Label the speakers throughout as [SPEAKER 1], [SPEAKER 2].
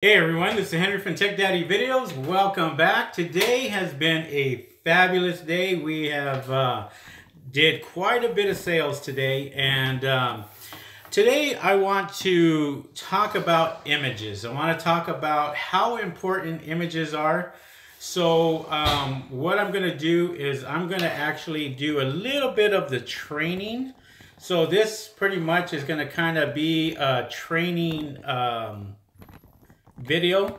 [SPEAKER 1] Hey everyone, this is Henry from Tech Daddy Videos. Welcome back. Today has been a fabulous day. We have did quite a bit of sales today, and today I want to talk about images. I want to talk about how important images are. So what I'm going to do is I'm going to actually do a little bit of the training. So this pretty much is going to kind of be a training video.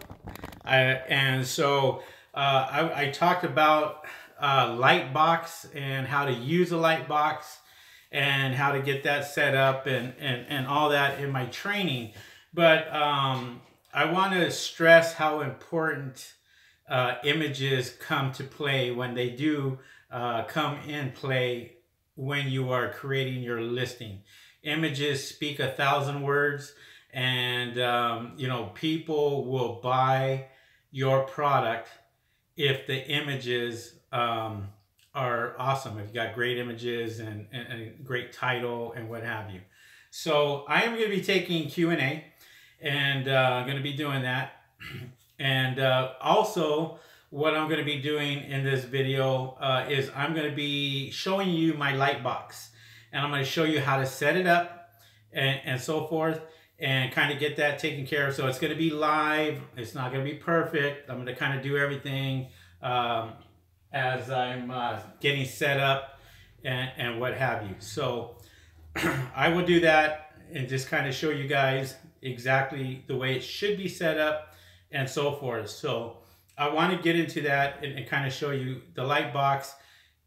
[SPEAKER 1] I talked about Lightbox and how to use a Lightbox and how to get that set up and all that in my training. But I want to stress how important images come to play when they do come in play when you are creating your listing. Images speak 1,000 words. And you know, people will buy your product if the images are awesome, if you got great images and great title and what have you. So I am going to be taking Q&A, and I'm going to be doing that. And also what I'm going to be doing in this video is I'm going to be showing you my Lightbox, and I'm going to show you how to set it up and so forth, and kind of get that taken care of. So it's going to be live. It's not going to be perfect. I'm going to kind of do everything as I'm getting set up and what have you. So I will do that and just kind of show you guys exactly the way it should be set up and so forth. So I want to get into that and kind of show you the Lightbox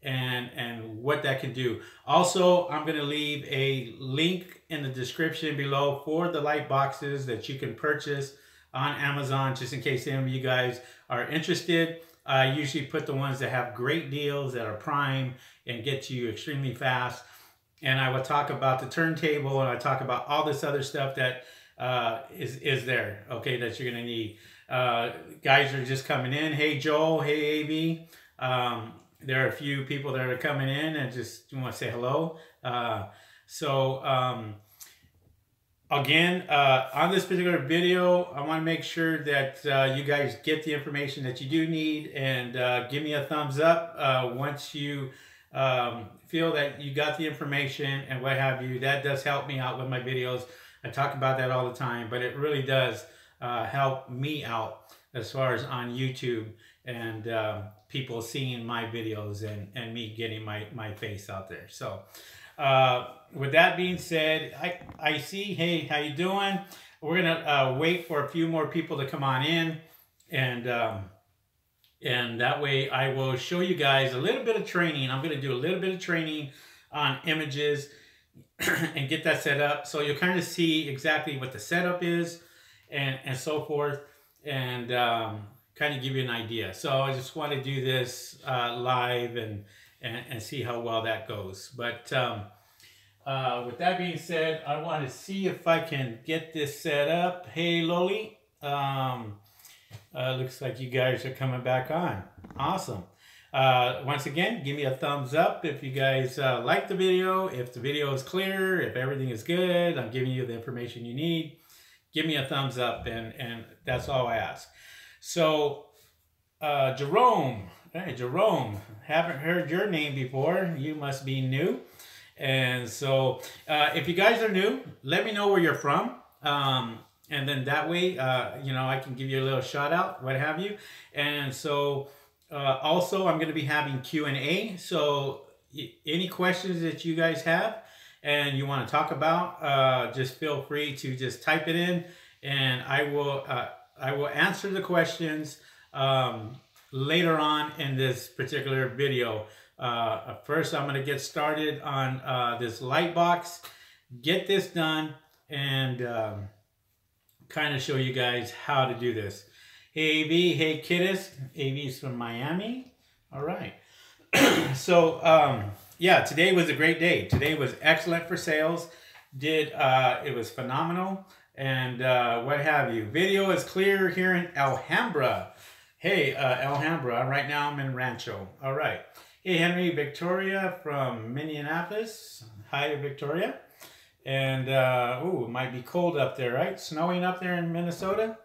[SPEAKER 1] and what that can do. Also, I'm going to leave a link in the description below for the Lightboxes that you can purchase on Amazon, just in case any of you guys are interested. I usually put the ones that have great deals, that are prime and get to you extremely fast. And I will talk about the turntable, and I talk about all this other stuff that is there, okay, that you're going to need. Guys are just coming in. Hey Joel, hey AV. There are a few people that are coming in and just want to say hello. Again, on this particular video, I want to make sure that you guys get the information that you do need, and give me a thumbs up once you feel that you got the information and what have you. That does help me out with my videos. I talk about that all the time, but it really does help me out as far as on YouTube and people seeing my videos and me getting my face out there. So with that being said, I see, hey, how you doing? We're gonna wait for a few more people to come on in, and that way I will show you guys a little bit of training. I'm gonna do a little bit of training on images and get that set up, so you'll kind of see exactly what the setup is and so forth, and kind of give you an idea. So I just want to do this live and see how well that goes. But with that being said, I want to see if I can get this set up. Hey Loli, looks like you guys are coming back on. Awesome. Once again, give me a thumbs up if you guys like the video, if the video is clear, if everything is good, I'm giving you the information you need. Give me a thumbs up, and that's all I ask. So, Jerome, hey Jerome, haven't heard your name before. You must be new. And so, if you guys are new, let me know where you're from. And then that way, you know, I can give you a little shout out, what have you. And so, also, I'm going to be having Q&A. So, any questions that you guys have and you want to talk about, just feel free to just type it in, and I will answer the questions later on in this particular video. First, I'm going to get started on this Lightbox, get this done, and kind of show you guys how to do this. Hey AV, hey Kiddis, AV's from Miami. All right. So yeah, today was a great day. Today was excellent for sales. It was phenomenal, and what have you. Video is clear here in Alhambra. Hey Alhambra, right now I'm in Rancho. All right. Hey Henry, Victoria from Minneapolis. Hi Victoria. And ooh, it might be cold up there, right? Snowing up there in Minnesota.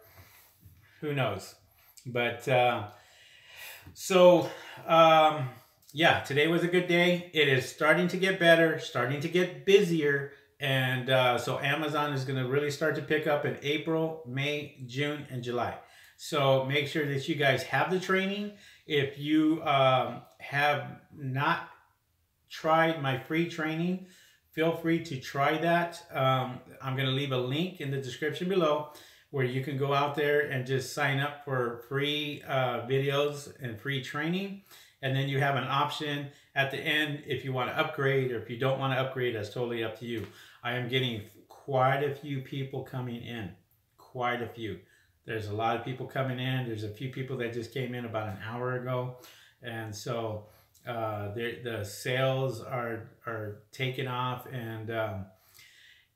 [SPEAKER 1] who knows? But yeah, today was a good day. It is starting to get better, starting to get busier. And so Amazon is going to really start to pick up in April, May, June, and July. So make sure that you guys have the training. If you have not tried my free training, feel free to try that. I'm going to leave a link in the description below where you can go out there and just sign up for free videos and free training. And then you have an option at the end if you want to upgrade, or if you don't want to upgrade, that's totally up to you. I am getting quite a few people coming in, quite a few. There's a lot of people coming in. There's a few people that just came in about an hour ago. And so the sales are taking off. And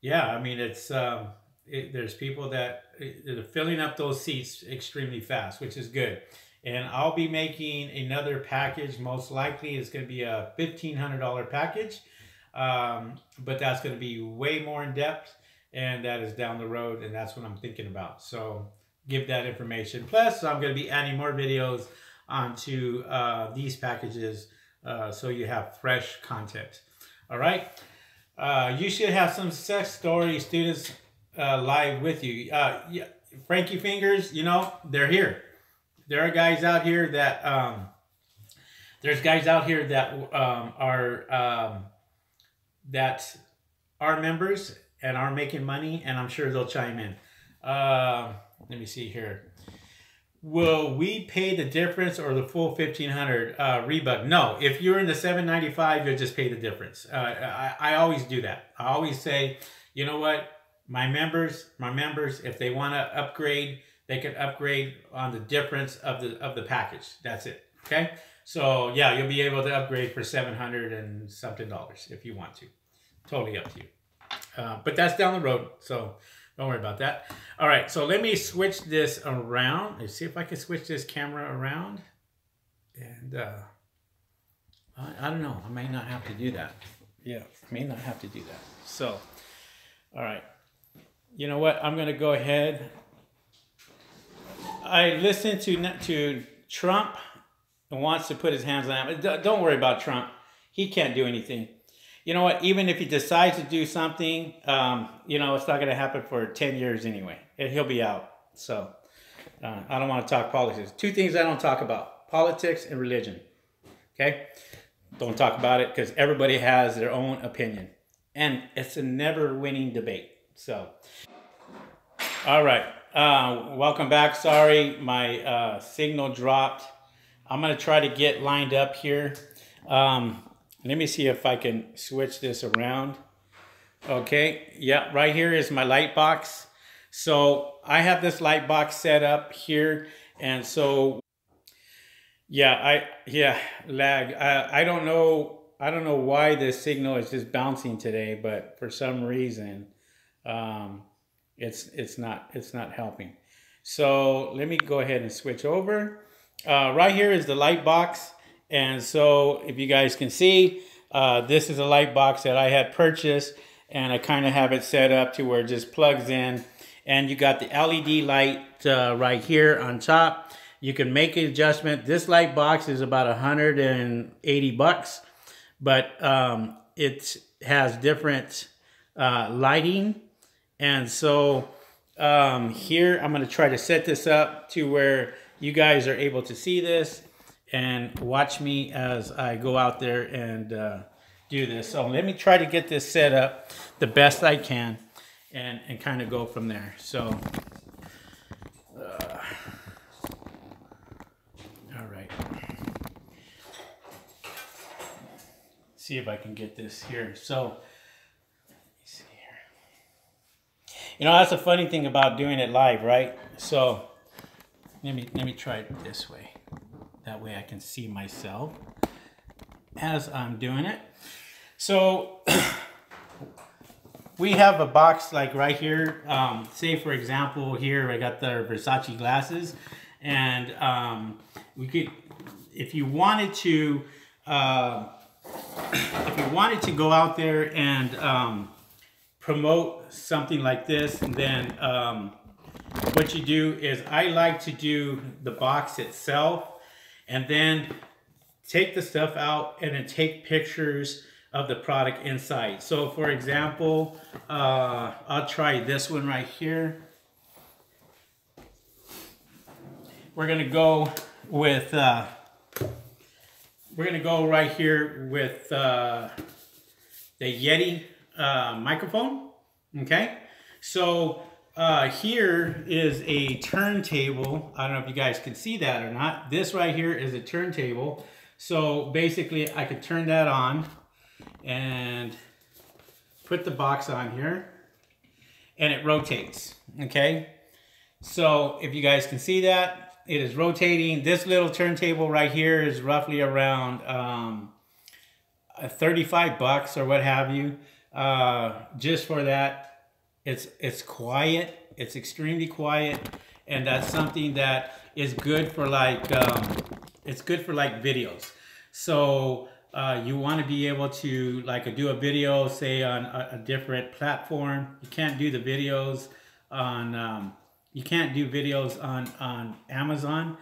[SPEAKER 1] yeah, I mean, there's people that are filling up those seats extremely fast, which is good. And I'll be making another package. Most likely it's going to be a $1,500 package. But that's going to be way more in depth, and that is down the road, and that's what I'm thinking about. So give that information. Plus, I'm going to be adding more videos onto these packages so you have fresh content. All right. You should have some success story students live with you. Yeah, Frankie Fingers, you know, they're here. There are guys out here that are members and are making money, and I'm sure they'll chime in. Let me see here. Will we pay the difference or the full $1,500 rebug? No, if you're in the $795, you'll just pay the difference. I always do that. I always say, you know what, my members, if they want to upgrade, they can upgrade on the difference of the package. That's it. Okay. So yeah, you'll be able to upgrade for $700 and something if you want to. Totally up to you. But that's down the road, so don't worry about that. All right, so let me switch this around. Let's see if I can switch this camera around. And I don't know. I may not have to do that. Yeah, I may not have to do that. So, all right. You know what? I'm going to go ahead. I listened to Trump and wants to put his hands on it. Don't worry about Trump. He can't do anything. You know what? Even if he decides to do something, you know, it's not going to happen for 10 years anyway. And he'll be out. So I don't want to talk politics. Two things I don't talk about: politics and religion. Okay? Don't talk about it because everybody has their own opinion. And it's a never-winning debate. So, all right. Welcome back. Sorry, my signal dropped. I'm going to try to get lined up here. Let me see if I can switch this around. Okay, yeah, right here is my light box. So I have this light box set up here, and so yeah, lag. I don't know why this signal is just bouncing today, but for some reason, it's not helping. So let me go ahead and switch over. Right here is the light box. And so if you guys can see, this is a light box that I had purchased, and I kind of have it set up to where it just plugs in. And you got the LED light right here on top. You can make an adjustment. This light box is about 180 bucks, but it has different lighting. And so here I'm going to try to set this up to where you guys are able to see this and watch me as I go out there and do this. So let me try to get this set up the best I can and kind of go from there. So, all right. See if I can get this here. So, let me see here. You know, that's the funny thing about doing it live, right? So, let me try it this way. That way I can see myself as I'm doing it. So we have a box like right here. Say for example, here I got the Versace glasses, and we could, if you wanted to go out there and promote something like this, and then what you do is I like to do the box itself and then take the stuff out and then take pictures of the product inside. So for example, I'll try this one right here. We're gonna go with right here with the Yeti microphone. Okay, so here is a turntable. I don't know if you guys can see that or not. This right here is a turntable. So basically I could turn that on and put the box on here and it rotates. Okay, so if you guys can see that, it is rotating. This little turntable right here is roughly around $35 or what have you. Just for that, it's quiet. It's extremely quiet, and that's something that is good for like it's good for like videos. So you want to be able to like do a video, say on a different platform. You can't do the videos on on Amazon.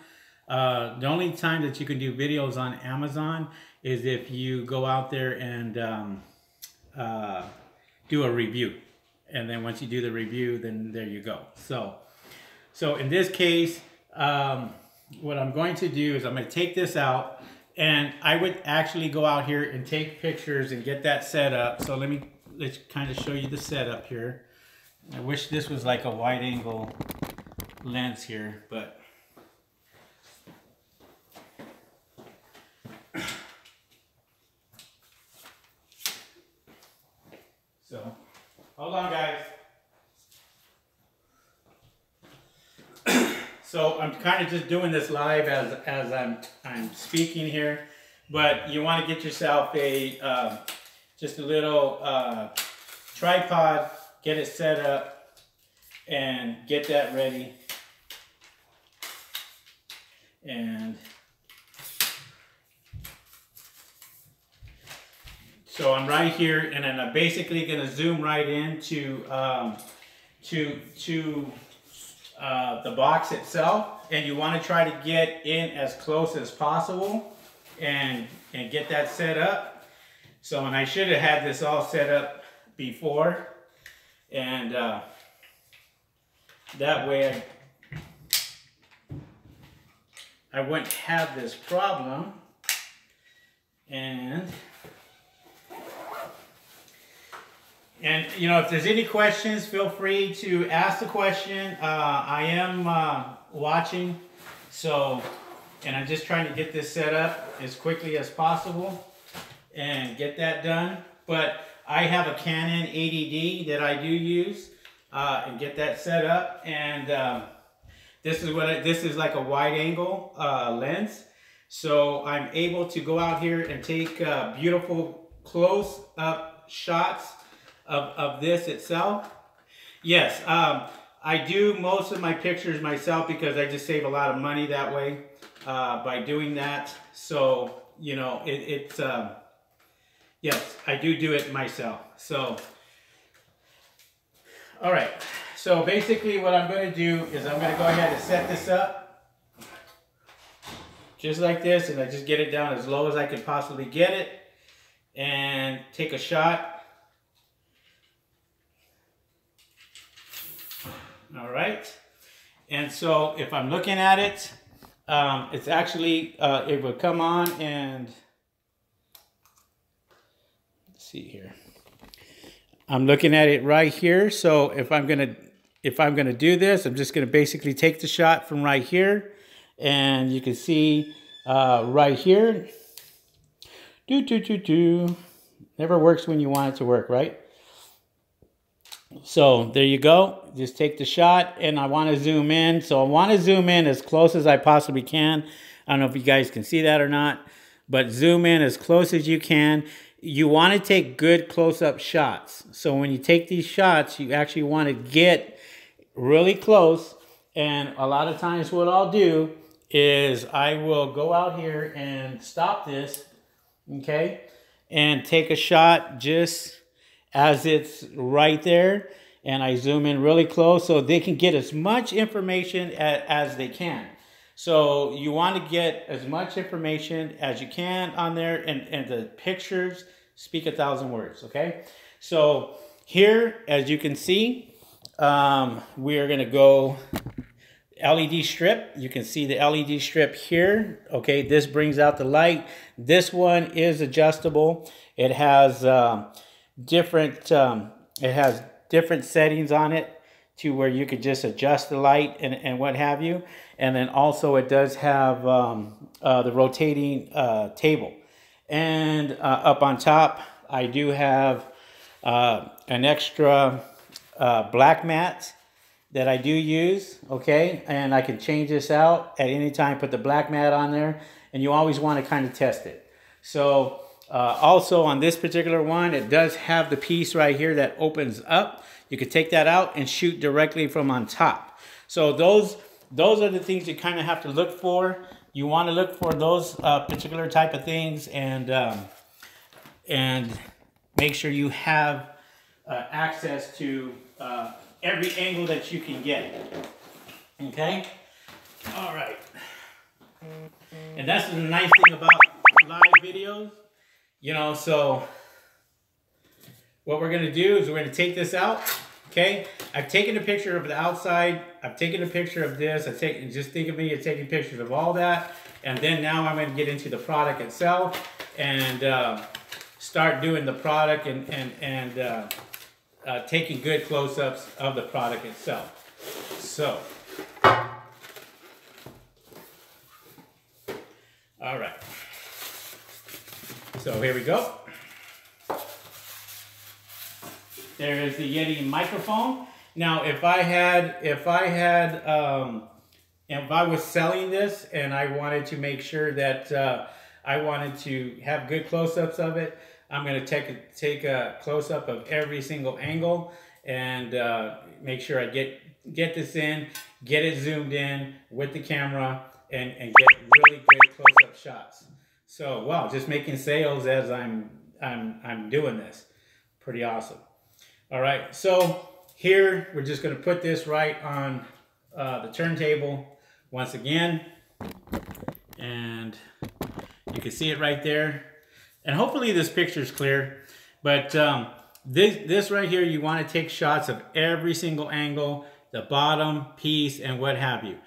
[SPEAKER 1] The only time that you can do videos on Amazon is if you go out there and do a review. And then once you do the review, then there you go. So in this case, what I'm going to do is I'm going to take this out, and I would actually go out here and take pictures and get that set up. So let's kind of show you the setup here. I wish this was like a wide angle lens here, but so hold on, guys. So I'm kind of just doing this live as I'm speaking here, but you want to get yourself a just a little tripod, get it set up, and get that ready. And so I'm right here, and then I'm basically going to zoom right into the box itself, and you want to try to get in as close as possible and get that set up. So, and I should have had this all set up before, and that way I wouldn't have this problem. And you know, if there's any questions, feel free to ask the question. I am watching, so, and I'm just trying to get this set up as quickly as possible and get that done. But I have a Canon 80D that I do use and get that set up. And this is like a wide angle lens. So I'm able to go out here and take beautiful close up shots of this itself. Yes, I do most of my pictures myself because I just save a lot of money that way by doing that. So, you know, yes, I do it myself. So, all right. So basically what I'm going to do is I'm going to go ahead and set this up just like this, and I just get it down as low as I can possibly get it and take a shot. All right, and so if I'm looking at it, it's actually, it will come on, and let's see here. I'm looking at it right here. So if I'm gonna do this, I'm just gonna basically take the shot from right here, and you can see right here. Never works when you want it to work, right? So there you go. Just take the shot, and I want to zoom in. So I want to zoom in as close as I possibly can. I don't know if you guys can see that or not, but zoom in as close as you can. You want to take good close-up shots. So when you take these shots, you actually want to get really close. And a lot of times what I'll do is I will go out here and stop this, okay, and take a shot just as it's right there, and I zoom in really close so they can get as much information as they can. So you want to get as much information as you can on there, and the pictures speak 1,000 words, okay? So here, as you can see, we are going to go LED strip. You can see the LED strip here. Okay, this brings out the light. This one is adjustable. It has different settings on it to where you could just adjust the light and what have you. And then also it does have the rotating table. And up on top, I do have an extra black mat that I do use, okay? And I can change this out at any time, put the black mat on there, and you always want to kind of test it. So also on this particular one, it does have the piece right here that opens up. You can take that out and shoot directly from on top. So those are the things you kind of have to look for. You want to look for those particular type of things, and make sure you have access to every angle that you can get. Okay? All right. And that's the nice thing about live videos. You know, so what we're going to do is we're going to take this out. Okay? I've taken a picture of the outside. I've taken a picture of this. Just think of me as taking pictures of all that. And then now I'm going to get into the product itself and start doing the product and taking good close-ups of the product itself. So, all right. So here we go. There is the Yeti microphone. Now, if I was selling this and I wanted to make sure that I wanted to have good close-ups of it, I'm going to take a close-up of every single angle and make sure I get this in, get it zoomed in with the camera, and get really good close-up shots. So wow, just making sales as I'm doing this. Pretty awesome. All right, so here we're just going to put this right on the turntable once again, and you can see it right there. And hopefully this picture is clear, but this right here, you want to take shots of every single angle, the bottom piece, and what have you.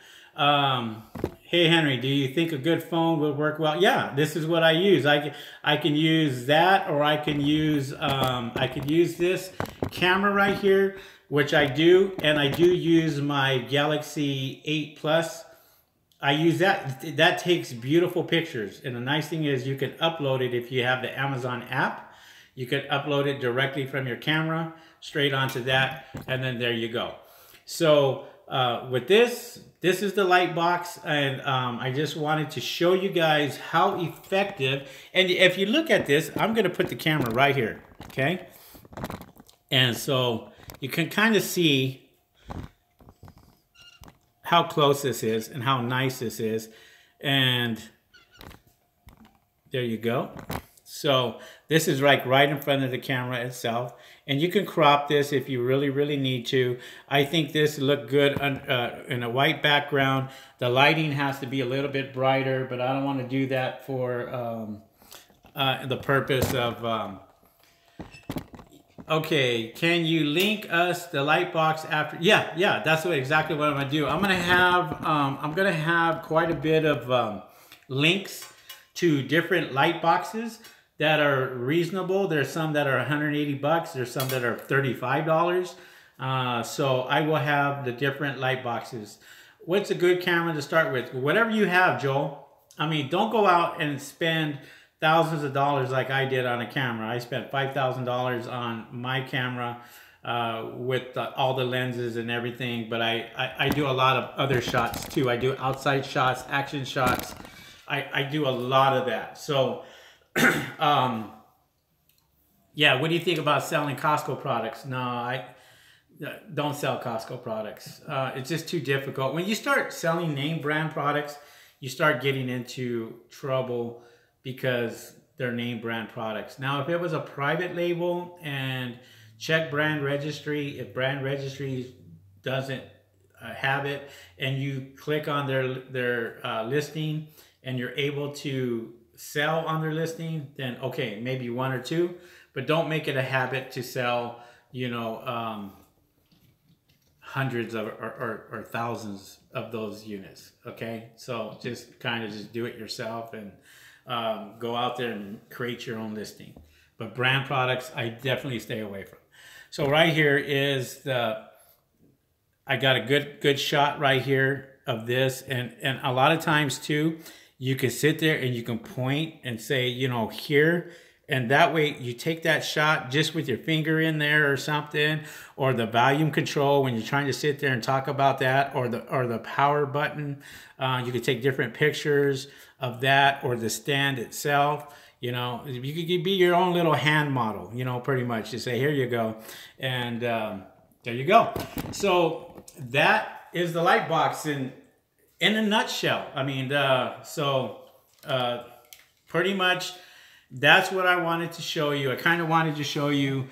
[SPEAKER 1] Hey Henry, do you think a good phone will work well? Yeah, this is what I use. I can use that, or I can use this camera right here, which I do, and I do use my Galaxy 8 Plus. I use that. That takes beautiful pictures, and the nice thing is you can upload it if you have the Amazon app. You can upload it directly from your camera straight onto that, and then there you go. So with this is the light box, and I just wanted to show you guys how effective. And if you look at this, I'm going to put the camera right here, okay? And so you can kind of see how close this is and how nice this is. And there you go. So this is like right in front of the camera itself. And you can crop this if you really, really need to. I think this looked good in a white background. The lighting has to be a little bit brighter, but I don't want to do that for the purpose of... Okay, can you link us the light box after? Yeah, that's exactly what I'm gonna do. I'm gonna have quite a bit of links to different light boxes that are reasonable. There's some that are 180 bucks. There's some that are $35. So I will have the different light boxes. What's a good camera to start with? Whatever you have, Joel. I mean, don't go out and spend thousands of dollars like I did on a camera. I spent $5,000 on my camera with all the lenses and everything, but I do a lot of other shots too. I do outside shots, action shots. I do a lot of that. So yeah, what do you think about selling Costco products? No, I don't sell Costco products. It's just too difficult. When you start selling name brand products, you start getting into trouble because they're name brand products. Now, if it was a private label and Check brand registry. If brand registry doesn't have it, and you click on their listing, and you're able to sell on their listing, then okay, maybe one or two, but don't make it a habit to sell, you know, hundreds of or thousands of those units. Okay, so just kind of just do it yourself, and go out there and create your own listing. But brand products, I definitely stay away from. So right here is I got a good shot right here of this, and a lot of times too, you can sit there and you can point and say, you know, here, and that way you take that shot just with your finger in there or something, or the volume control when you're trying to sit there and talk about that, or the power button. You can take different pictures of that, or the stand itself. You know, you could be your own little hand model, you know, pretty much. You say, here you go. And there you go. So that is the light box in a nutshell. I mean, pretty much that's what I wanted to show you. I kind of wanted to show you,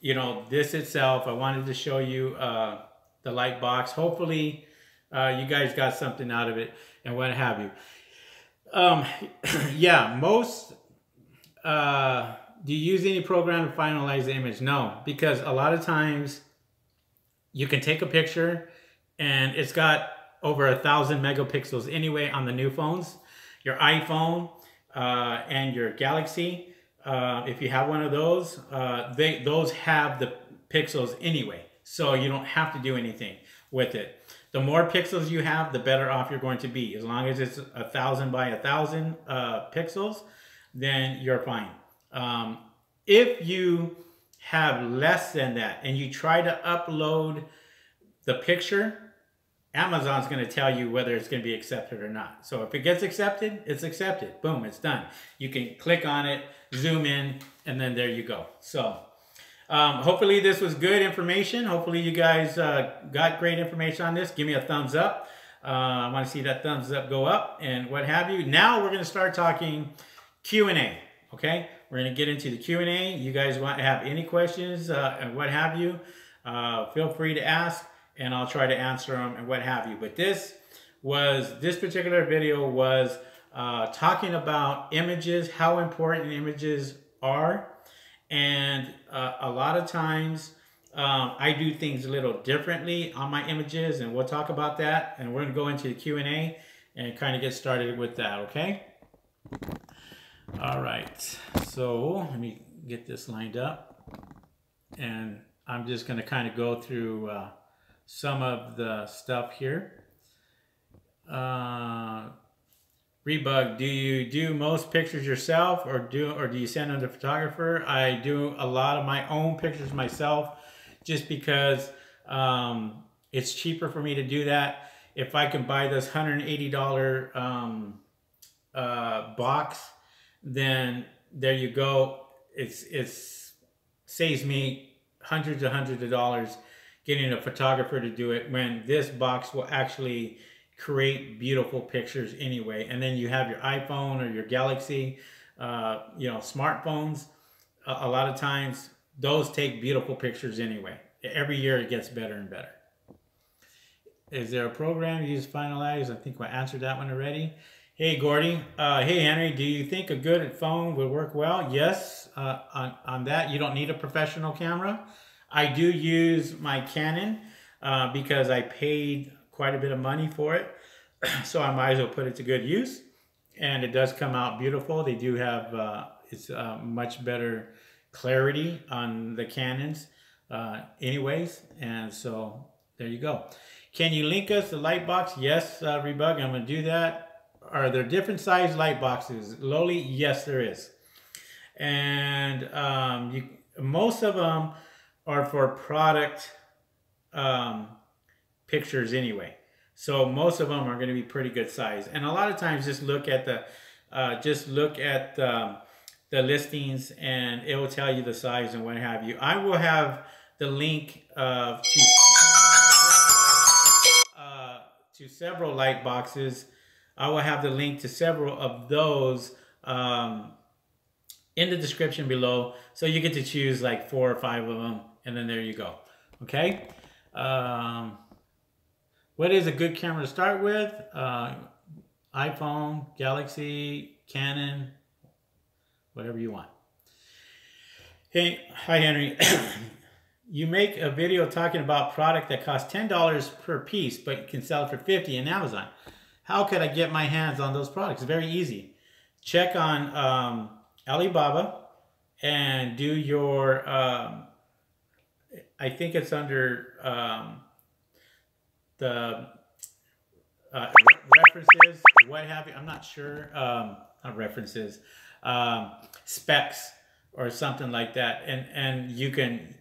[SPEAKER 1] you know, this itself. I wanted to show you the light box. Hopefully you guys got something out of it and what have you. Yeah, do you use any program to finalize the image? No, because a lot of times you can take a picture and it's got over 1,000 megapixels anyway on the new phones. Your iPhone and your Galaxy, if you have one of those, those have the pixels anyway, so you don't have to do anything with it. The more pixels you have, the better off you're going to be. As long as it's 1,000 by 1,000 pixels, then you're fine. If you have less than that and you try to upload the picture, Amazon's going to tell you whether it's going to be accepted or not. So if it gets accepted, it's accepted. Boom, it's done. You can click on it, zoom in, and then there you go. So hopefully this was good information. Hopefully you guys got great information on this. Give me a thumbs up. I want to see that thumbs up go up and what have you. Now we're going to start talking Q&A. Okay, we're going to get into the Q&A. You guys want to have any questions and what have you, feel free to ask, and I'll try to answer them and what have you. But this particular video was talking about images, how important images are. And a lot of times I do things a little differently on my images, and we'll talk about that. And we're going to go into the Q&A and kind of get started with that, okay? All right, so let me get this lined up. And I'm just going to kind of go through some of the stuff here. Rebug, do you do most pictures yourself, or do you send them to the photographer? I do a lot of my own pictures myself, just because it's cheaper for me to do that. If I can buy this $180 box, then there you go. It's saves me hundreds of dollars getting a photographer to do it, when this box will actually create beautiful pictures anyway. And then you have your iPhone or your Galaxy, you know, smartphones. A lot of times those take beautiful pictures anyway. Every year it gets better and better. Is there a program you use to finalize? I think I answered that one already. Hey Gordy, hey Henry, do you think a good phone would work well? Yes, on that you don't need a professional camera. I do use my Canon because I paid quite a bit of money for it, so I might as well put it to good use. And it does come out beautiful. They do have it's much better clarity on the Canons anyways, and so there you go. Can you link us the light box? Yes, Rebug, I'm going to do that. Are there different size light boxes? Lowly, yes there is. And most of them are for product pictures anyway. So most of them are going to be pretty good size. And a lot of times just look at the listings and it will tell you the size and what have you. I will have the link to several light boxes. I will have the link to several of those in the description below. So you get to choose like 4 or 5 of them, and then there you go. Okay. What is a good camera to start with? iPhone, Galaxy, Canon, whatever you want. Hey, hi Henry. You make a video talking about product that costs $10 per piece, but you can sell it for $50 in Amazon. How could I get my hands on those products? It's very easy. Check on Alibaba and do your, I think it's under the references, what have you. I'm not sure. Not references, specs or something like that. And you can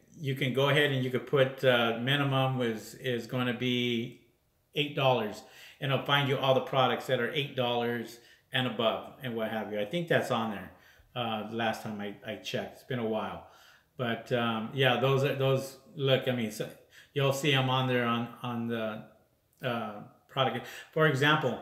[SPEAKER 1] go ahead and you could put minimum is going to be $8, and it'll find you all the products that are $8 and above and what have you. I think that's on there. The last time I checked, it's been a while, but yeah, those look. I mean, so you'll see them on there on the product. For example,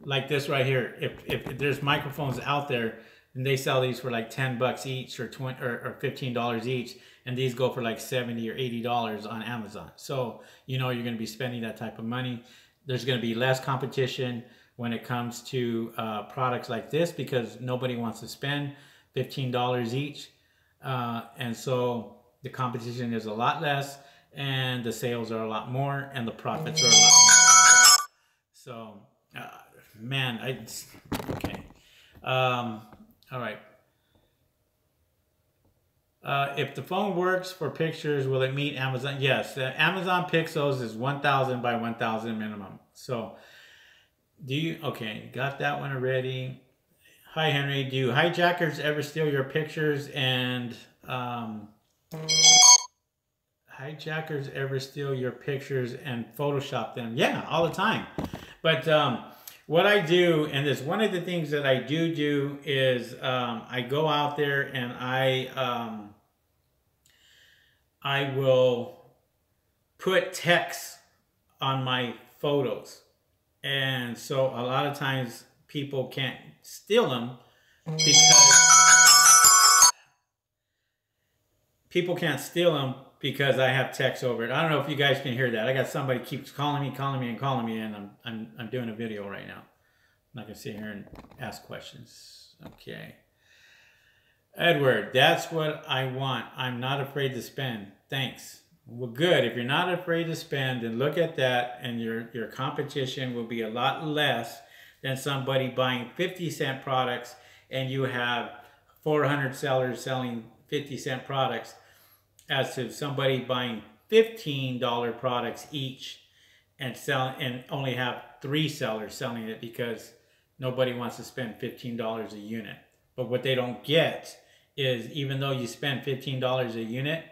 [SPEAKER 1] like this right here. If there's microphones out there, and they sell these for like $10 each or $20 or $15 each, and these go for like $70 or $80 on Amazon. So you know you're going to be spending that type of money. There's going to be less competition when it comes to products like this, because nobody wants to spend $15 each, and so the competition is a lot less, and the sales are a lot more, and the profits are a lot more. So man, okay. All right. If the phone works for pictures, will it meet Amazon? Yes, the Amazon Pixels is 1,000 by 1,000 minimum. So do you, okay, got that one already. Hi Henry, do hijackers ever steal your pictures and hijackers ever steal your pictures and Photoshop them? Yeah, all the time. But what I do, and this one of the things that I do is I go out there and I will put text on my photos. And so a lot of times people can't steal them because I have text over it. I don't know if you guys can hear that. I got somebody keeps calling me, and I'm doing a video right now. I'm not gonna sit here and ask questions. Okay. Edward, that's what I want. I'm not afraid to spend. Thanks. Well, good. If you're not afraid to spend, then look at that, and your competition will be a lot less than somebody buying 50-cent products, and you have 400 sellers selling 50-cent products, as to somebody buying $15 products each and only have 3 sellers selling it, because nobody wants to spend $15 a unit. But what they don't get is, even though you spend $15 a unit,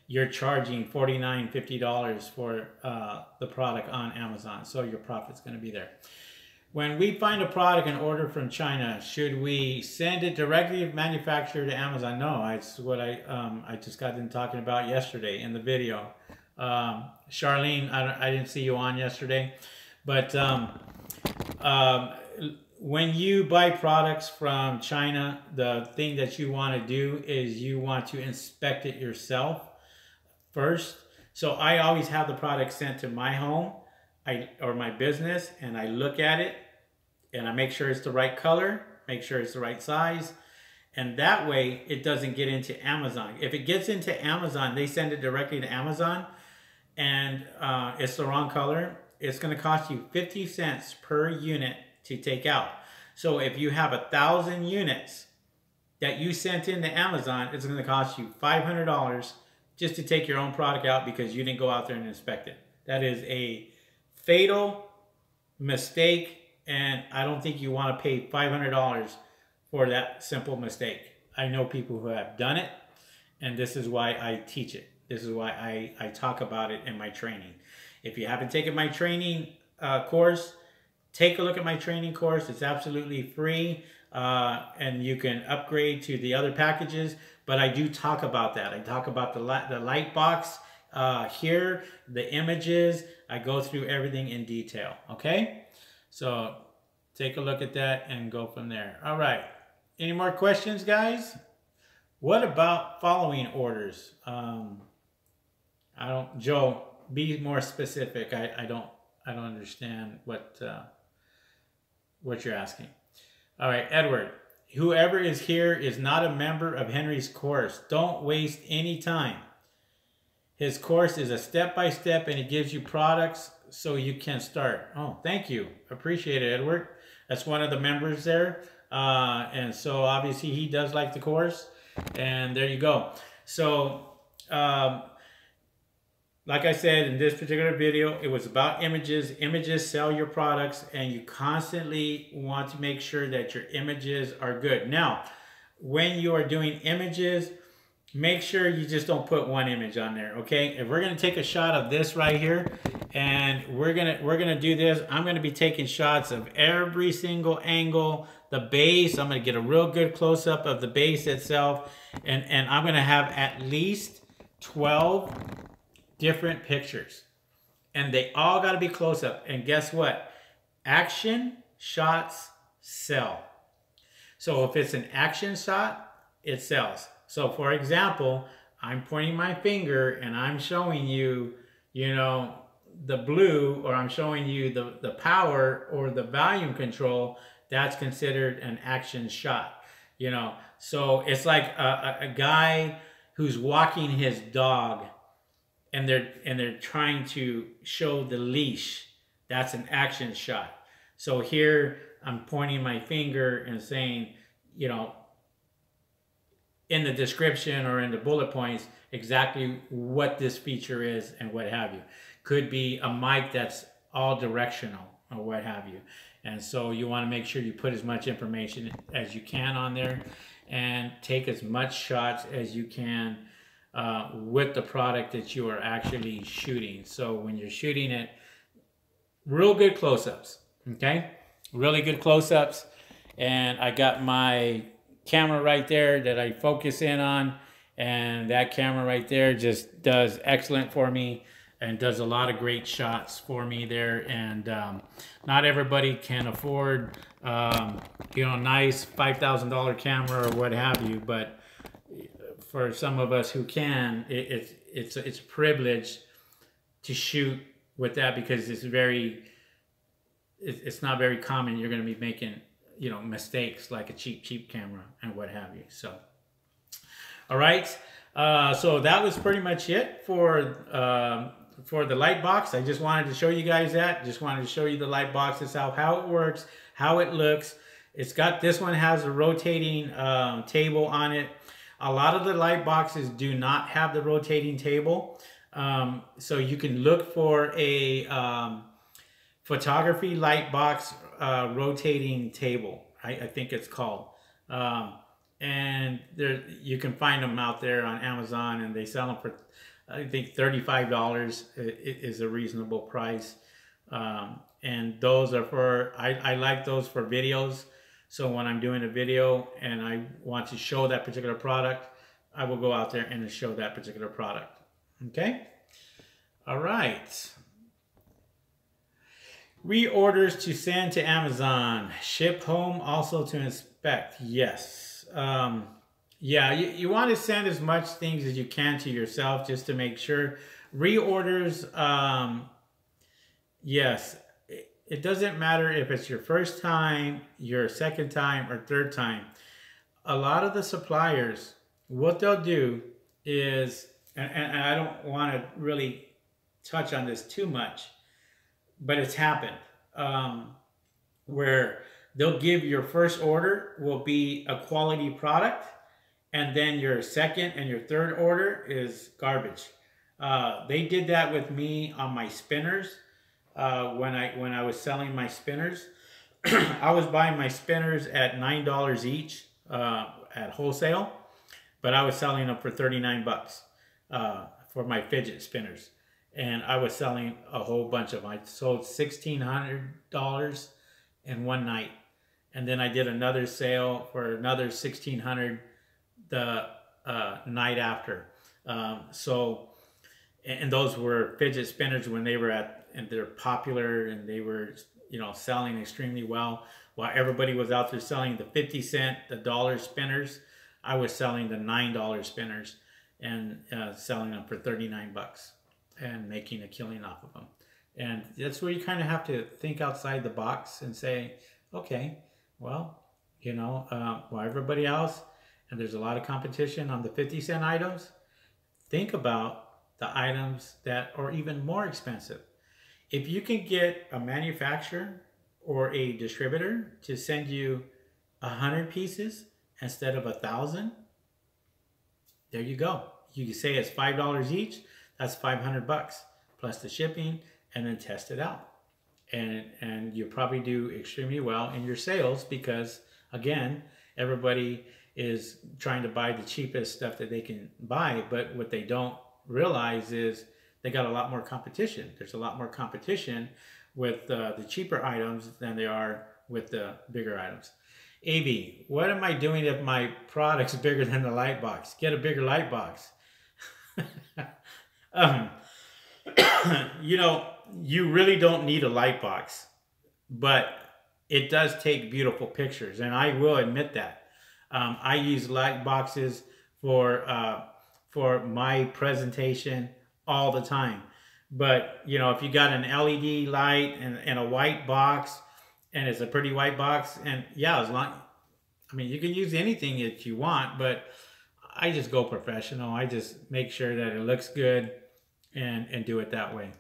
[SPEAKER 1] you're charging $49, $50 for the product on Amazon. So your profit's going to be there. When we find a product and order from China, should we send it directly to manufacturer to Amazon? No, it's what I just got done talking about yesterday in the video. Charlene, I didn't see you on yesterday, but when you buy products from China, the thing that you want to do is you want to inspect it yourself first. So I always have the product sent to my home or my business, and I look at it and I make sure it's the right color, make sure it's the right size, and that way it doesn't get into Amazon. If it gets into Amazon, they send it directly to Amazon, and it's the wrong color, it's going to cost you 50 cents per unit to take out. So if you have 1,000 units that you sent into Amazon, it's going to cost you $500 just to take your own product out because you didn't go out there and inspect it. That is a fatal mistake, and I don't think you want to pay $500 for that simple mistake. I know people who have done it, and this is why I teach it. This is why I talk about it in my training. If you haven't taken my training course, take a look at my training course. It's absolutely free, and you can upgrade to the other packages, but I do talk about that. I talk about the light box here, the images. I go through everything in detail, okay? So take a look at that and go from there. All right. Any more questions, guys? What about following orders? Joe, be more specific. I don't understand what you're asking. All right, Edward. Whoever is here is not a member of Henry's course. Don't waste any time. His course is a step-by-step, and he gives you products so you can start. Oh, thank you. Appreciate it, Edward. That's one of the members there. And so obviously he does like the course. And there you go. So like I said, in this particular video, it was about images. Images sell your products, and you constantly want to make sure that your images are good. Now, when you are doing images, make sure you just don't put one image on there, okay? If we're gonna take a shot of this right here, and we're gonna do this, I'm gonna be taking shots of every single angle, the base. I'm gonna get a real good close-up of the base itself, and I'm gonna have at least 12 different pictures, and they all got to be close up. And guess what? Action shots sell. So if it's an action shot, it sells. So for example, I'm pointing my finger and I'm showing you, you know, the blue, or I'm showing you the power or the volume control. That's considered an action shot, you know. So it's like a guy who's walking his dog, and they're trying to show the leash. That's an action shot. So here I'm pointing my finger and saying, you know, in the description or in the bullet points, exactly what this feature is and what have you. Could be a mic that's all directional or what have you. And so you want to make sure you put as much information as you can on there, and take as much shots as you can with the product that you are actually shooting. So when you're shooting it, real good close-ups, okay? Really good close-ups. And I got my camera right there that I focus in on, and that camera right there just does excellent for me and does a lot of great shots for me there. And not everybody can afford, you know, a nice $5,000 camera or what have you, but for some of us who can, it's a privilege to shoot with that, because it's not very common. You're going to be making, you know, mistakes like a cheap camera and what have you. So, all right. So that was pretty much it for the light box. I just wanted to show you guys that. Just wanted to show you the light box itself, how it works, how it looks. It's got, this one has a rotating table on it. A lot of the light boxes do not have the rotating table. So you can look for a photography light box rotating table, I think it's called. And there, you can find them out there on Amazon, and they sell them for, I think, $35 is a reasonable price. And those are for, I like those for videos. So when I'm doing a video and I want to show that particular product, I will go out there and show that particular product. Okay? All right. Reorders to send to Amazon. Ship home, also to inspect. Yes. Yeah, you want to send as much things as you can to yourself just to make sure. Reorders, yes. It doesn't matter if it's your first time, your second time, or third time. A lot of the suppliers, what they'll do is, and I don't want to really touch on this too much, but it's happened, where they'll give your first order will be a quality product, and then your second and your third order is garbage. They did that with me on my spinners. When I was selling my spinners, I was buying my spinners at $9 each at wholesale, but I was selling them for 39 bucks for my fidget spinners. And I was selling a whole bunch of them. I sold $1,600 in one night. And then I did another sale for another $1,600 the night after. And those were fidget spinners when they were and they're popular, and they were you know, selling extremely well. While everybody was out there selling the 50 cent, the dollar spinners, I was selling the $9 spinners and selling them for 39 bucks and making a killing off of them. And that's where you kind of have to think outside the box and say, okay, well, you know, while everybody else, and there's a lot of competition on the 50 cent items, think about the items that are even more expensive. If you can get a manufacturer or a distributor to send you 100 pieces instead of 1,000, there you go. You can say it's $5 each. That's 500 bucks plus the shipping, and then test it out. And you'll probably do extremely well in your sales because, again, everybody is trying to buy the cheapest stuff that they can buy, but what they don't realize is they got a lot more competition. There's a lot more competition with the cheaper items than they are with the bigger items. AB, what am I doing if my product's bigger than the light box? Get a bigger light box. You know, you really don't need a light box, but it does take beautiful pictures, and I will admit that. I use light boxes for my presentation all the time. But, you know, if you got an LED light and a white box, and it's a pretty white box, and yeah, as long, I mean, you can use anything that you want, but I just go professional. I just make sure that it looks good and do it that way.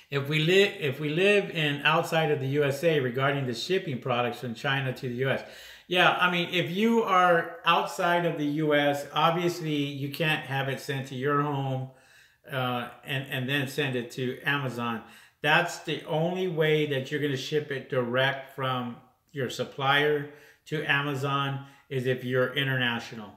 [SPEAKER 1] If we live in outside of the USA regarding the shipping products from China to the US, yeah, I mean, if you are outside of the US, obviously you can't have it sent to your home and then send it to Amazon. That's the only way that you're going to ship it direct from your supplier to Amazon is if you're international.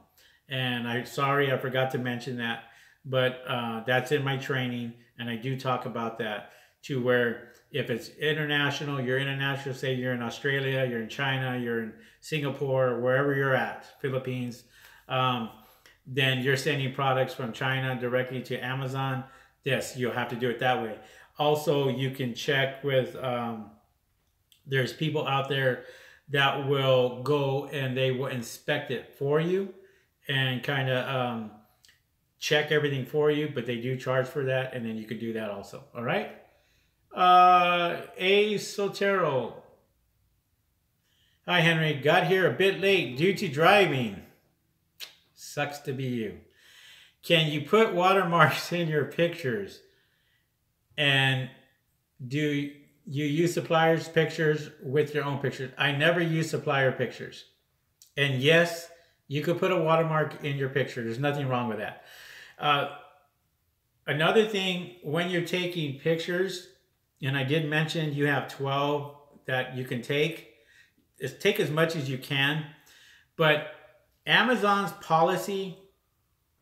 [SPEAKER 1] And I'm sorry, I forgot to mention that, but that's in my training, and I do talk about that, to where if it's international, you're international, say you're in Australia, you're in China, you're in Singapore, wherever you're at, Philippines, then you're sending products from China directly to Amazon. Yes, you'll have to do it that way. Also, you can check with, there's people out there that will go and they will inspect it for you and kind of check everything for you, but they do charge for that, and then you can do that also. All right. A Sotero. Hi, Henry. Got here a bit late due to driving. Sucks to be you. Can you put watermarks in your pictures? And do you use suppliers' pictures with your own pictures? I never use supplier pictures. And yes, you could put a watermark in your picture. There's nothing wrong with that. Another thing, when you're taking pictures, and I did mention you have 12 that you can take, is take as much as you can. But Amazon's policy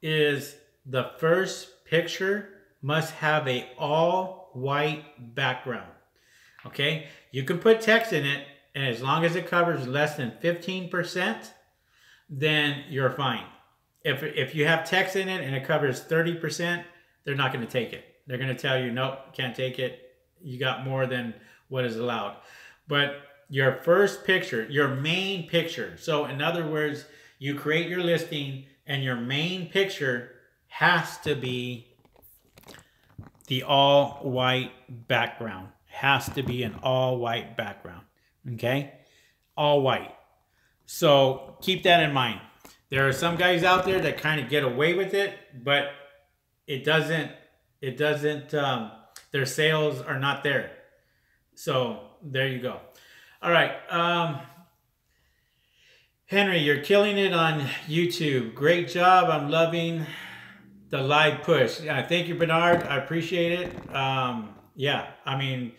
[SPEAKER 1] is the first picture must have a all white background. Okay, you can put text in it, and as long as it covers less than 15%, then you're fine. If you have text in it and it covers 30%, they're not going to take it. They're going to tell you, nope, can't take it. You got more than what is allowed. But your first picture, your main picture. So in other words, you create your listing and your main picture has to be the all white background. Has to be an all white background. Okay? All white. So keep that in mind. There are some guys out there that kind of get away with it, but it doesn't, their sales are not there. So there you go. All right. Henry, you're killing it on YouTube. Great job. I'm loving the live push. Thank you, Bernard. I appreciate it. Yeah, I mean,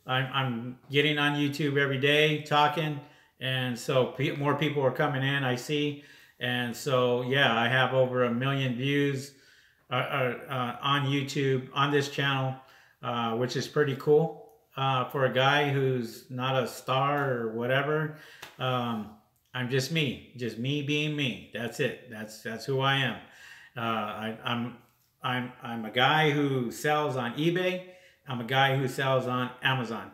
[SPEAKER 1] I'm getting on YouTube every day talking, and so more people are coming in, I see. And so, yeah, I have over 1 million views on YouTube, on this channel, which is pretty cool for a guy who's not a star or whatever. I'm just me being me. That's it. That's who I am. I'm a guy who sells on eBay. I'm a guy who sells on Amazon.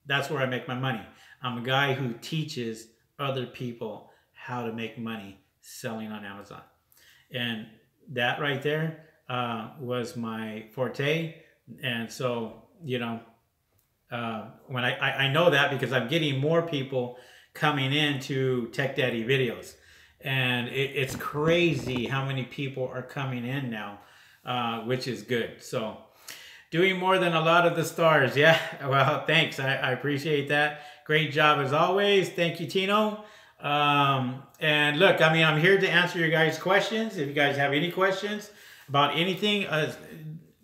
[SPEAKER 1] That's where I make my money. I'm a guy who teaches other people how to make money selling on Amazon. And that right there was my forte. And so, you know, when I know that because I'm getting more people coming into Tech Daddy videos. And it's crazy how many people are coming in now, which is good. So doing more than a lot of the stars. Yeah, well, thanks. I appreciate that. Great job as always. Thank you, Tino. And look, I mean, I'm here to answer your guys' questions. If you guys have any questions about anything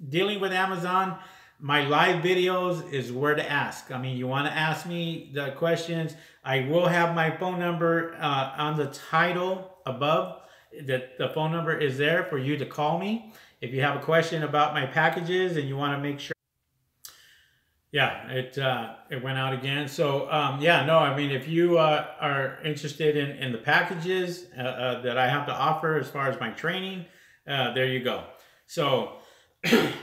[SPEAKER 1] dealing with Amazon, my live videos is where to ask. I mean, you want to ask me the questions. I will have my phone number on the title above. The phone number is there for you to call me. If you have a question about my packages and you want to make sure. Yeah, it went out again. So yeah, no, I mean, if you are interested in the packages that I have to offer as far as my training, there you go. So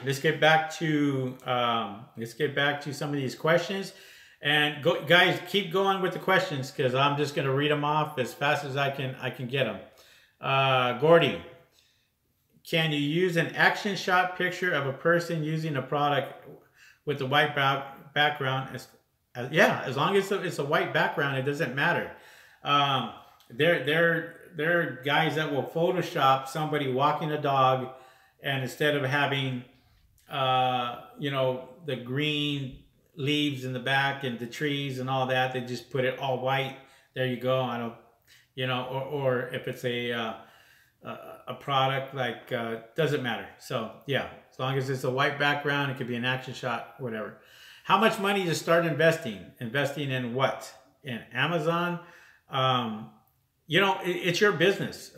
[SPEAKER 1] let's get back to some of these questions, and guys, keep going with the questions because I'm just going to read them off as fast as I can get them. Gordy, can you use an action shot picture of a person using a product with the white background? Yeah, as long as it's a white background, it doesn't matter. There are guys that will Photoshop somebody walking a dog, and instead of having you know, the green leaves in the back and the trees and all that, they just put it all white. There you go. I don't, you know, or if it's a product, like doesn't matter. So yeah, as long as it's a white background, it could be an action shot, whatever. How much money to start investing? Investing in what? In Amazon? You know, it's your business.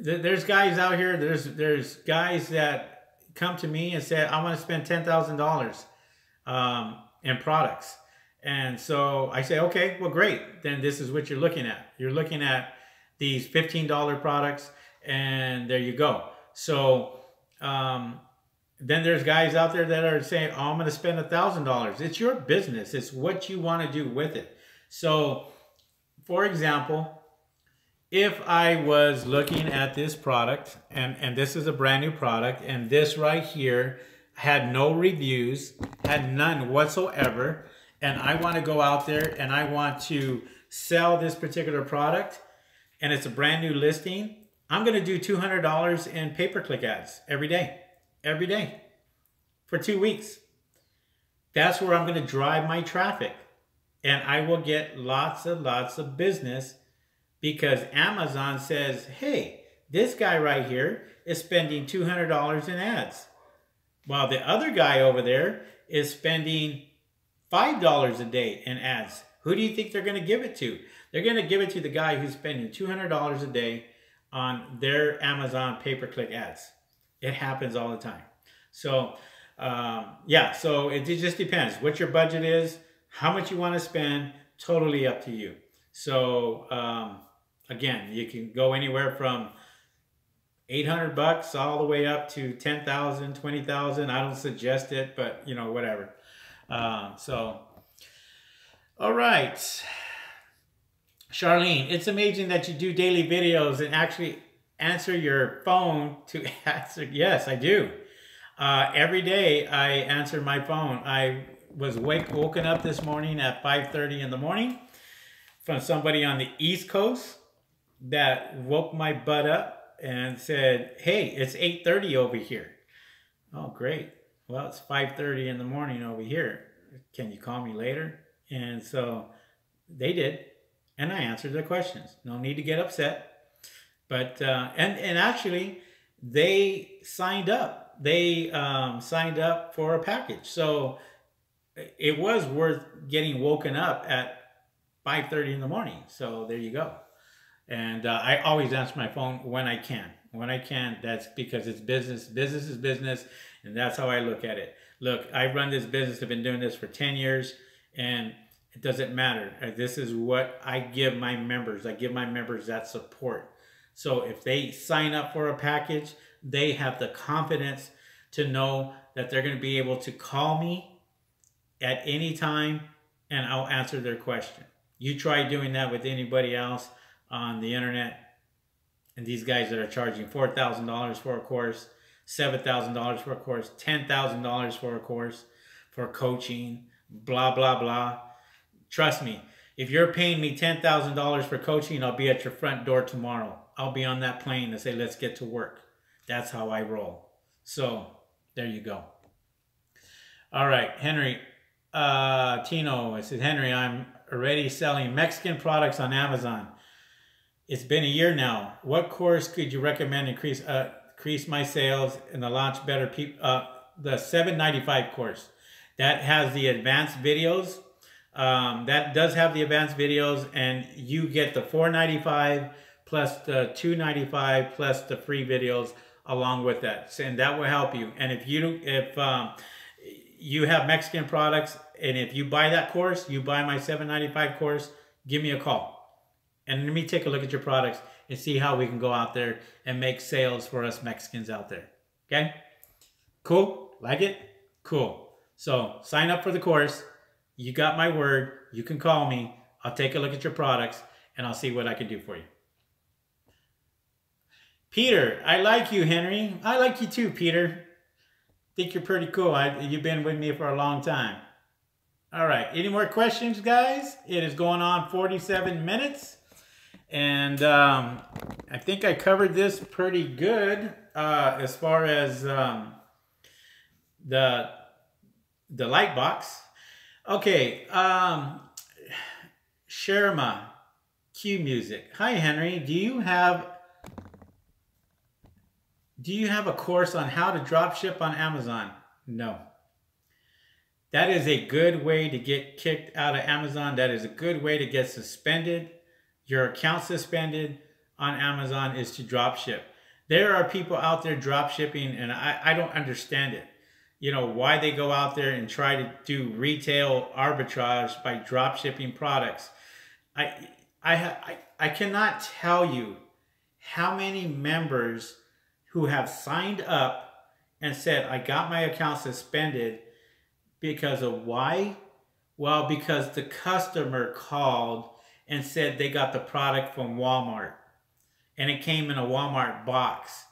[SPEAKER 1] There's guys out here. There's guys that come to me and say, I want to spend $10,000 in products. And so I say, okay, well, great. Then this is what you're looking at. You're looking at these $15 products, and there you go. So then there's guys out there that are saying, oh, I'm going to spend $1,000. It's your business. It's what you want to do with it. So for example, if I was looking at this product, and this is a brand new product, and this right here had no reviews, had none whatsoever, and I want to go out there and I want to sell this particular product, and it's a brand new listing, I'm going to do $200 in pay-per-click ads every day for 2 weeks. That's where I'm going to drive my traffic, and I will get lots of business because Amazon says, hey, this guy right here is spending $200 in ads, while the other guy over there is spending $5 a day in ads. Who do you think they're going to give it to? They're going to give it to the guy who's spending $200 a day on their Amazon pay-per-click ads. It happens all the time. So yeah, so it just depends what your budget is, how much you want to spend, totally up to you. So again, you can go anywhere from $800 all the way up to $10,000, $20,000. I don't suggest it, but you know, whatever. So, all right. Charlene, it's amazing that you do daily videos and actually answer your phone to answer. Yes, I do. Every day I answer my phone. I was woken up this morning at 5:30 in the morning from somebody on the East Coast that woke my butt up and said, hey, it's 8:30 over here. Oh, great. Well, it's 5:30 in the morning over here. Can you call me later? And so they did, and I answered their questions. No need to get upset. But and actually, they signed up. They signed up for a package. So it was worth getting woken up at 5:30 in the morning. So there you go. And I always answer my phone when I can. When I can, that's because it's business. Business is business, and that's how I look at it. Look, I've run this business. I've been doing this for 10 years, and it doesn't matter. This is what I give my members. I give my members that support. So if they sign up for a package, they have the confidence to know that they're going to be able to call me at any time and I'll answer their question. You try doing that with anybody else on the internet, and these guys that are charging $4,000 for a course, $7,000 for a course, $10,000 for a course, for coaching, blah, blah, blah. Trust me, if you're paying me $10,000 for coaching, I'll be at your front door tomorrow. I'll be on that plane to say, let's get to work. That's how I roll. So there you go. All right, Henry, Tino, it says, Henry, I'm already selling Mexican products on Amazon. It's been a year now. What course could you recommend increase my sales and the launch better people? The $7.95 course that has the advanced videos. That does have the advanced videos, and you get the $4.95 plus the $2.95 plus the free videos along with that, and that will help you. And if you have Mexican products, and if you buy that course, you buy my $7.95 course, give me a call. And let me take a look at your products and see how we can go out there and make sales for us Mexicans out there. Okay? Cool? Like it? Cool. So sign up for the course. You got my word. You can call me. I'll take a look at your products and I'll see what I can do for you. Peter, I like you, Henry. I like you too, Peter. Think you're pretty cool. You've been with me for a long time. All right. Any more questions, guys? It is going on 47 minutes. And I think I covered this pretty good as far as the light box. Okay, Sharma, Q Music. Hi, Henry. Do you have a course on how to drop ship on Amazon? No. That is a good way to get kicked out of Amazon. That is a good way to get suspended. Your account suspended on Amazon is to drop ship. There are people out there drop shipping, and I don't understand it. You know, why they go out there and try to do retail arbitrage by drop shipping products. I cannot tell you how many members who have signed up and said, I got my account suspended because of why? Well, because the customer called and said they got the product from Walmart and it came in a Walmart box,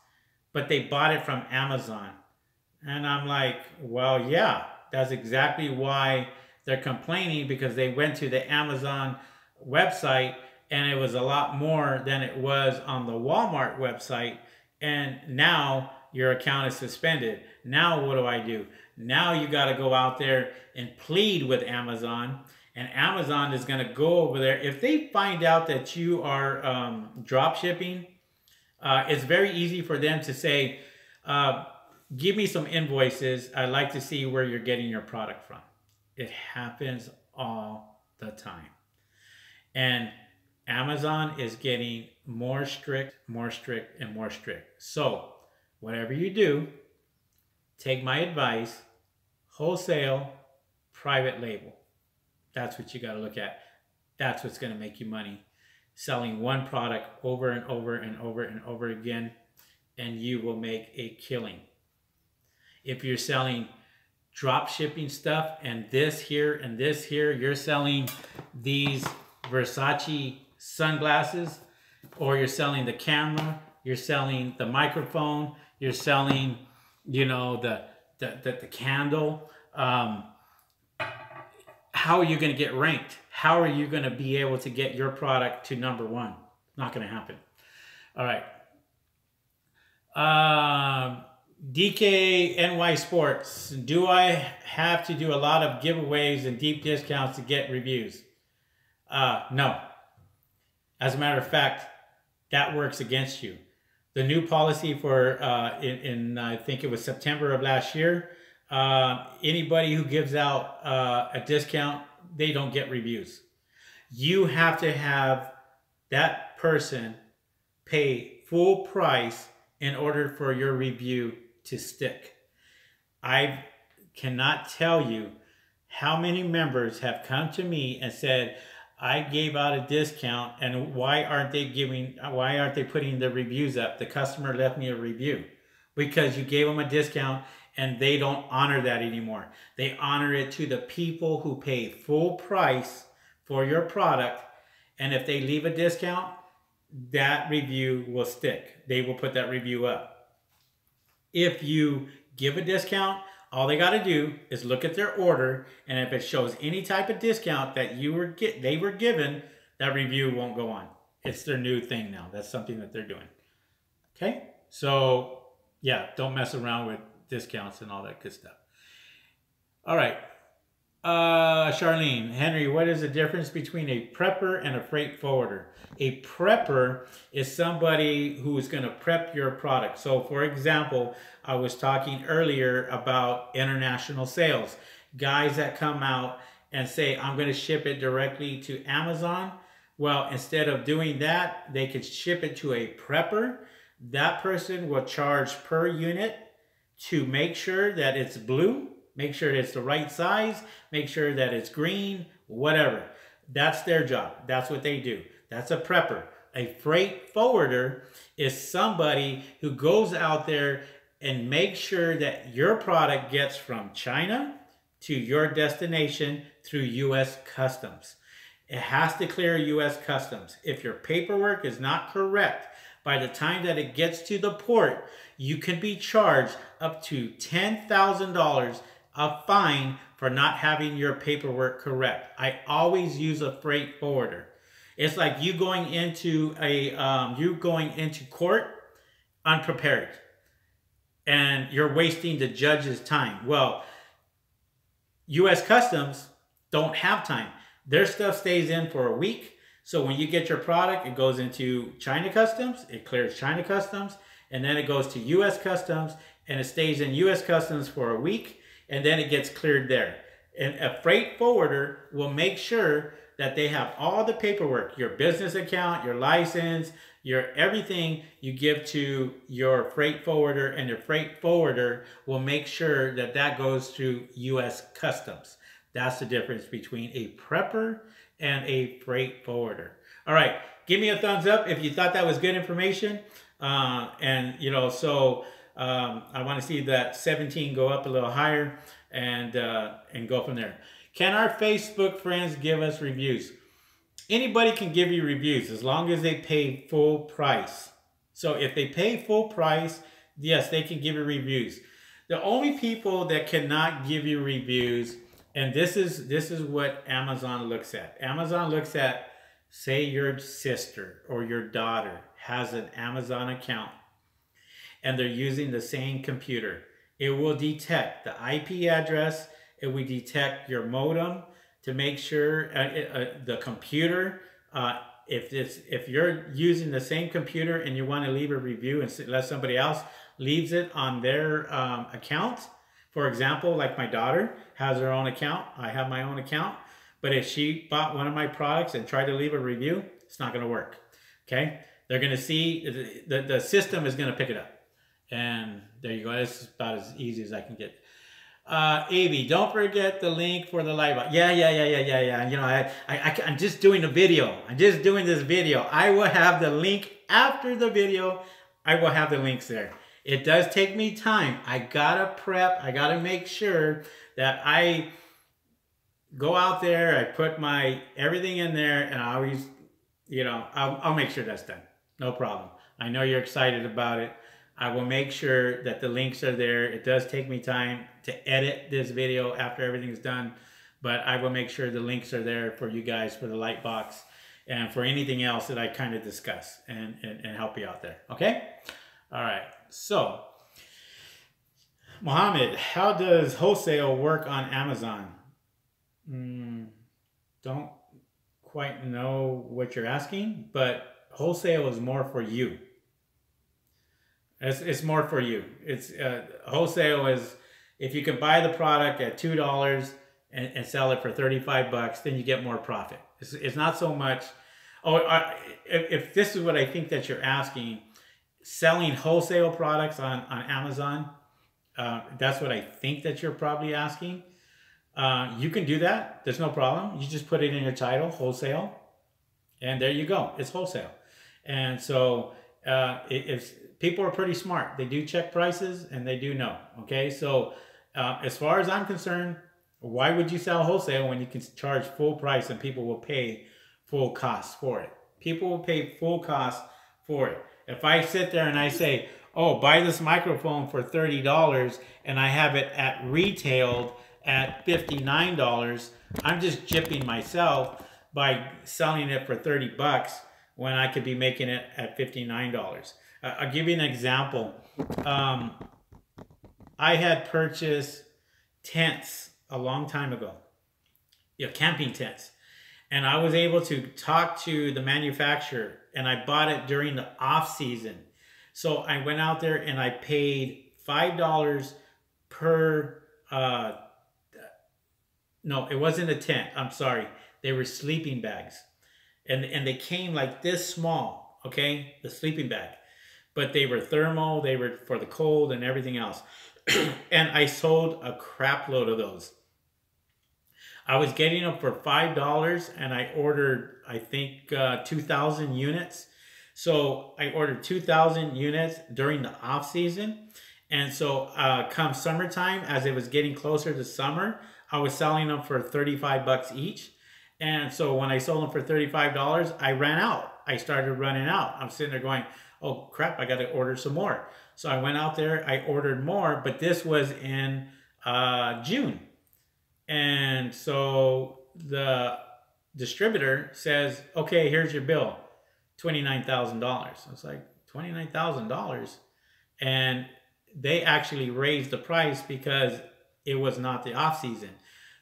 [SPEAKER 1] but they bought it from Amazon. And I'm like, well, yeah, that's exactly why they're complaining, because they went to the Amazon website and it was a lot more than it was on the Walmart website. And now your account is suspended. Now what do? Now you got to go out there and plead with Amazon. And Amazon is going to go over there. If they find out that you are drop shipping, it's very easy for them to say, give me some invoices. I'd like to see where you're getting your product from. It happens all the time. And Amazon is getting more strict, more strict, and more strict. So whatever you do, take my advice, wholesale, private label. That's what you got to look at. That's what's going to make you money. Selling one product over and over and over and over again, and you will make a killing. If you're selling drop shipping stuff and this here and this here, you're selling these Versace sunglasses, or you're selling the camera, you're selling the microphone, you're selling, you know, the candle, how are you going to get ranked? How are you going to be able to get your product to #1? Not going to happen. All right. DKNY Sports. Do I have to do a lot of giveaways and deep discounts to get reviews? No. As a matter of fact, that works against you. The new policy for, I think it was September of last year, anybody who gives out a discount, they don't get reviews. You have to have that person pay full price in order for your review to stick. I cannot tell you how many members have come to me and said, I gave out a discount, and why aren't they putting the reviews up? The customer left me a review. Because you gave them a discount and they don't honor that anymore. They honor it to the people who pay full price for your product, and if they leave a discount, that review will stick. They will put that review up. If you give a discount, all they got to do is look at their order, and if it shows any type of discount that they were given, that review won't go on. It's their new thing now. That's something that they're doing. Okay? So, yeah, don't mess around with discounts and all that good stuff. All right. Charlene, Henry, what is the difference between a prepper and a freight forwarder? A prepper is somebody who is going to prep your product. So, for example, I was talking earlier about international sales. Guys that come out and say, I'm going to ship it directly to Amazon. Well, instead of doing that, they could ship it to a prepper. That person will charge per unit to make sure that it's blue, make sure it's the right size, make sure that it's green, whatever. That's their job. That's what they do. That's a prepper. A freight forwarder is somebody who goes out there and makes sure that your product gets from China to your destination through U.S. Customs. It has to clear U.S. Customs. If your paperwork is not correct, by the time that it gets to the port, you can be charged up to $10,000 a fine for not having your paperwork correct. I always use a freight forwarder. It's like you going into court unprepared, and you're wasting the judge's time. Well, U.S. Customs don't have time. Their stuff stays in for a week. So when you get your product, it goes into China Customs, it clears China Customs, and then it goes to U.S. Customs, and it stays in U.S. Customs for a week, and then it gets cleared there. And a freight forwarder will make sure that they have all the paperwork, your business account, your license, your everything you give to your freight forwarder, and your freight forwarder will make sure that that goes through U.S. Customs. That's the difference between a prepper and a freight forwarder. All right, give me a thumbs up if you thought that was good information. I want to see that 17 go up a little higher and go from there. Can our Facebook friends give us reviews? Anybody can give you reviews as long as they pay full price. So if they pay full price, yes, they can give you reviews. The only people that cannot give you reviews, and this is what Amazon looks at. Amazon looks at, say your sister or your daughter has an Amazon account and they're using the same computer. It will detect the IP address. It will detect your modem to make sure the computer, if you're using the same computer and you want to leave a review and let somebody else leaves it on their account. For example, like my daughter has her own account. I have my own account. But if she bought one of my products and tried to leave a review, it's not going to work. Okay? They're going to see, the system is going to pick it up. And there you go. This is about as easy as I can get. Avi, don't forget the link for the live. Yeah. You know, I'm just doing a video. I'm just doing this video. I will have the link after the video. I will have the links there. It does take me time. I gotta prep. I gotta make sure that I go out there. I put my everything in there, and I always, you know, I'll make sure that's done. No problem. I know you're excited about it. I will make sure that the links are there. It does take me time to edit this video after everything's done, but I will make sure the links are there for you guys for the Lightbox and for anything else that I kind of discuss and help you out there. Okay? All right. So, Mohammed, how does wholesale work on Amazon? Don't quite know what you're asking, but wholesale is more for you. It's more for you. It's wholesale is if you can buy the product at $2 and sell it for 35 bucks, then you get more profit. It's not so much. If this is what I think that you're asking, selling wholesale products on Amazon, that's what I think that you're probably asking. You can do that. There's no problem. You just put it in your title, wholesale, and there you go. It's wholesale. And so if people are pretty smart. They do check prices and they do know. Okay, so as far as I'm concerned, why would you sell wholesale when you can charge full price and people will pay full cost for it? People will pay full cost for it. If I sit there and I say, oh, buy this microphone for $30 and I have it at retailed at $59, I'm just gypping myself by selling it for 30 bucks when I could be making it at $59. I'll give you an example. I had purchased tents a long time ago, camping tents. And I was able to talk to the manufacturer and I bought it during the off season. So I went out there and I paid $5 per, no, it wasn't a tent. I'm sorry. They were sleeping bags. And they came like this small, okay? The sleeping bag. But they were thermal, they were for the cold and everything else. And I sold a crap load of those. I was getting them for $5 and I ordered, I think, 2,000 units. So I ordered 2,000 units during the off season. And so come summertime, as it was getting closer to summer, I was selling them for 35 bucks each. And so when I sold them for $35, I ran out. I started running out. I'm sitting there going, oh crap, I got to order some more. So I went out there, I ordered more, but this was in June. And so the distributor says, okay, here's your bill, $29,000. I was like, $29,000? And they actually raised the price because it was not the off season.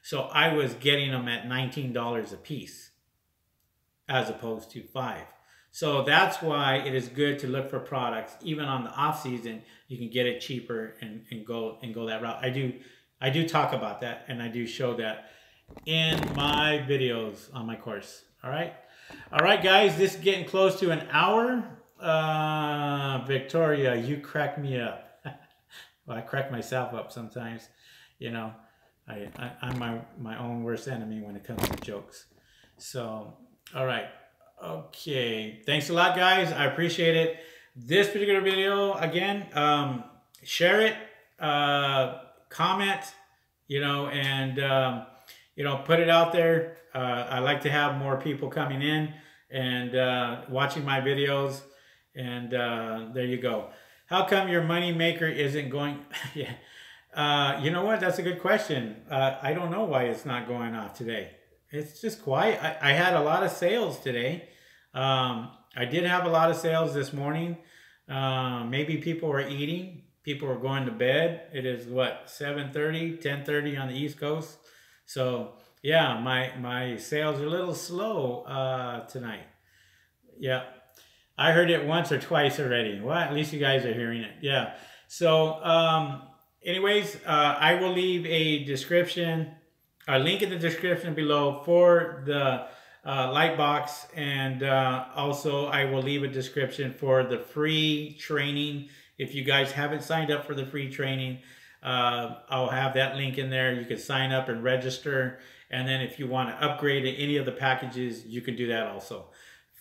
[SPEAKER 1] So I was getting them at $19 a piece as opposed to $5. So that's why it is good to look for products, even on the off season, you can get it cheaper and go that route. I do talk about that and I do show that in my videos on my course. All right. All right, guys, this is getting close to an hour. Victoria, you crack me up. Well, I crack myself up sometimes. You know, I'm my own worst enemy when it comes to jokes. So, all right. Okay. Thanks a lot, guys. I appreciate it. This particular video, again, share it, comment, and, put it out there. I like to have more people coming in and watching my videos. And there you go. How come your money maker isn't going? Yeah. You know what? That's a good question. I don't know why it's not going off today. It's just quiet. I had a lot of sales today. I did have a lot of sales this morning. Maybe people were eating. People were going to bed. It is what, 7:30, 10:30 on the East Coast. So yeah, my sales are a little slow tonight. Yeah. I heard it once or twice already. Well, at least you guys are hearing it. Yeah. So anyways, I will leave a link in the description below for the Lightbox, and also I will leave a description for the free training. If you guys haven't signed up for the free training, I'll have that link in there. You can sign up and register, and then if you want to upgrade to any of the packages, you can do that also.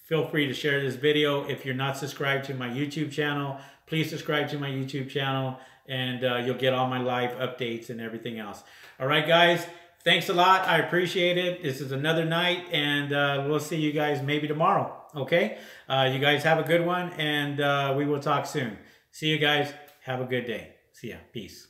[SPEAKER 1] Feel free to share this video. If you're not subscribed to my YouTube channel, please subscribe to my YouTube channel, and you'll get all my live updates and everything else. All right, guys. Thanks a lot. I appreciate it. This is another night, and we'll see you guys maybe tomorrow. Okay? You guys have a good one, and we will talk soon. See you guys. Have a good day. See ya. Peace.